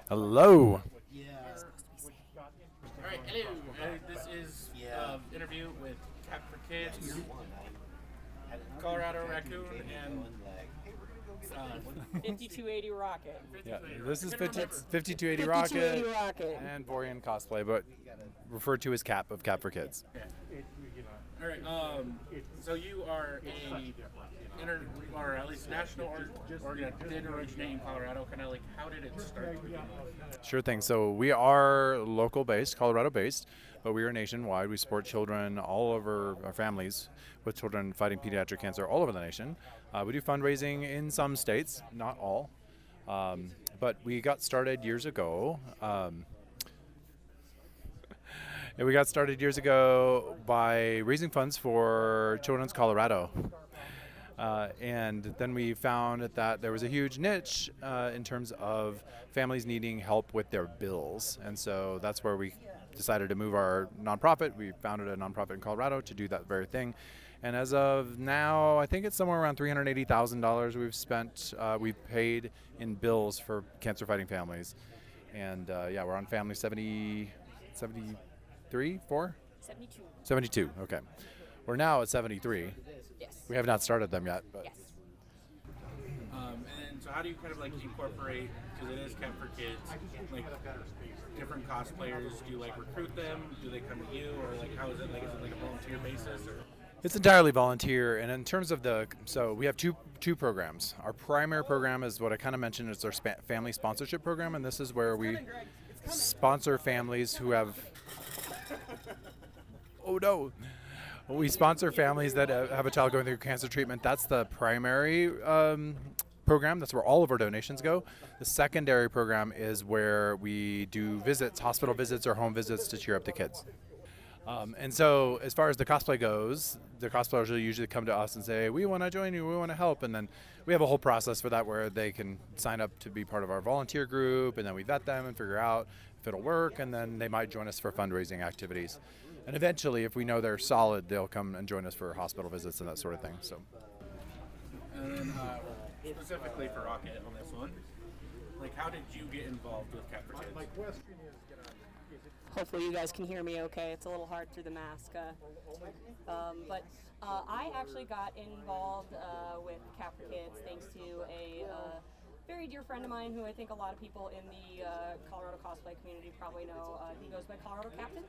Hello. All right, hello. This is interview with Cap for Kids, Colorado Raccoon, and 5280 Rocket. Yeah, this is 5280 5280 Rocket Rocket. and VorianCosplay, but referred to as Cap of Cap for Kids. yeah. All right. So you are or at least national did originate in Colorado. Kind of like, how did it start? Sure thing. So we are local based, Colorado based, but we are nationwide. We support children all over, our families with children fighting pediatric cancer all over the nation. We do fundraising in some states, not all. But we got started years ago. We got started years ago by raising funds for Children's Colorado. And then we found that there was a huge niche in terms of families needing help with their bills. And so that's where we decided to move our nonprofit. We founded a nonprofit in Colorado to do that very thing. And as of now, I think it's somewhere around $380,000 we've paid in bills for cancer fighting families. And we're on family 73, 4? 72. 72, okay. We're now at 73. Yes. We have not started them yet, but Yes. And so how do you kind of like incorporate, because it is Cap for Kids, like different cosplayers? Do you like recruit them? Do they come to you, or like how is it? Like, is it like a volunteer basis? Or? it's entirely volunteer. And in terms of so we have two programs. Our primary program is what I kind of mentioned. It's our family sponsorship program, and this is where we sponsor families who have. Oh no. We sponsor families that have a child going through cancer treatment. That's the primary program. That's where all of our donations go. The secondary program is where we do visits, hospital visits or home visits to cheer up the kids. And so as far as the cosplay goes, the cosplayers will usually come to us and say, we want to join you, we want to help. And then we have a whole process for that where they can sign up to be part of our volunteer group, and then we vet them and figure out if it'll work, and then they might join us for fundraising activities. And eventually, if we know they're solid, they'll come and join us for hospital visits and that sort of thing. So. And then specifically for Rocket on this one, like how did you get involved with Cap for Kids? Hopefully you guys can hear me okay. It's a little hard through the mask. But I actually got involved with Cap for Kids thanks to a very dear friend of mine who I think a lot of people in the Colorado cosplay community probably know. He goes by Colorado Captain.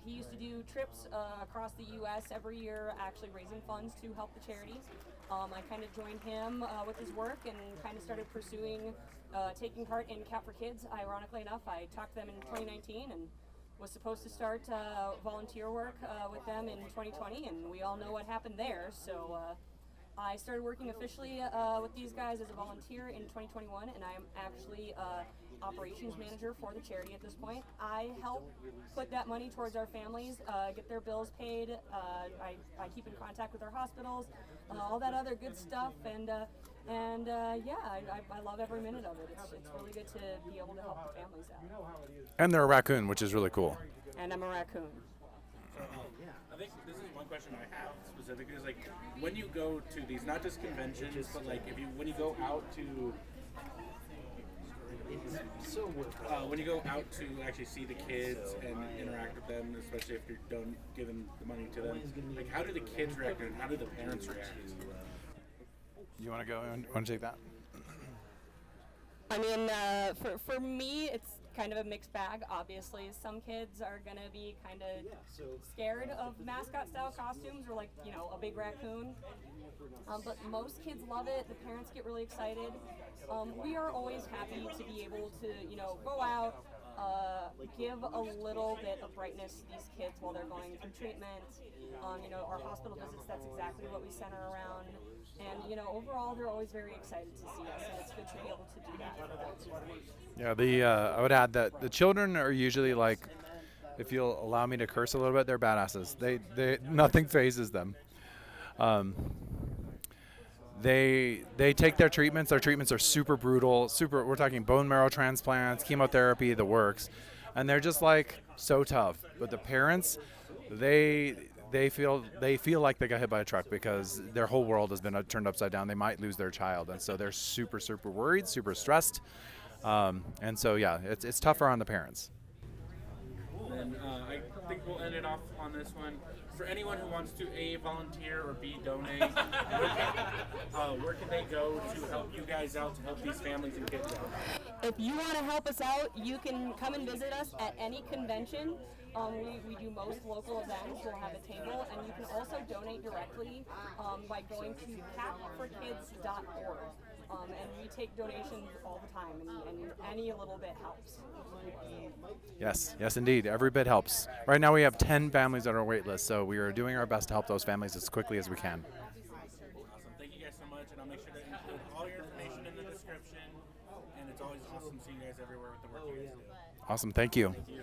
He used to do trips across the U.S. every year, actually raising funds to help the charities. I kind of joined him with his work and kind of started pursuing taking part in Cap for Kids. Ironically enough, I talked to them in 2019 and was supposed to start volunteer work with them in 2020, and we all know what happened there. So I started working officially with these guys as a volunteer in 2021, and I am actually operations manager for the charity at this point. I help put that money towards our families, get their bills paid. I keep in contact with our hospitals, all that other good stuff, and I love every minute of it. It's really good to be able to help the families out. And they're a raccoon, which is really cool. And I'm a raccoon. I think this is one question I have specifically is like when you go to these, not just conventions, but like when you go out to actually see the kids and interact with them, especially if you don't give them the money to them, like how do the kids react and how do the parents react? You want to go? Want to take that? I mean, for me, it's kind of a mixed bag. Obviously, some kids are going to be kind of scared of mascot-style costumes or, like, you know, a big raccoon. But most kids love it. The parents get really excited. We are always happy to be able to, you know, go out, give a little bit of brightness to these kids while they're going through treatment. You know, our hospital visits, that's exactly what we center around. And, you know, overall, they're always very excited to see us, and it's good to be able to do that for them. Yeah, I would add that the children are usually like, if you'll allow me to curse a little bit, they're badasses. They nothing phases them. They take their treatments. Their treatments are super brutal. We're talking bone marrow transplants, chemotherapy, the works, and they're just like so tough. But the parents, they feel like they got hit by a truck because their whole world has been turned upside down. They might lose their child, and so they're super worried, super stressed. And so, yeah, it's tougher on the parents. And I think we'll end it off on this one. For anyone who wants to A, volunteer, or B, donate, where can they go to help you guys out, to help these families and kids out? If you want to help us out, you can come and visit us at any convention. We do most local events. We'll have a table, and you can also donate directly by going to capforkids.org. And we take donations all the time, and any little bit helps. Yes, indeed. Every bit helps. Right now we have 10 families on our wait list, so we are doing our best to help those families as quickly as we can. Awesome. Thank you guys so much, and I'll make sure to include all your information in the description. And it's always awesome seeing you guys everywhere with the work you guys do. Awesome. Thank you. Thank you.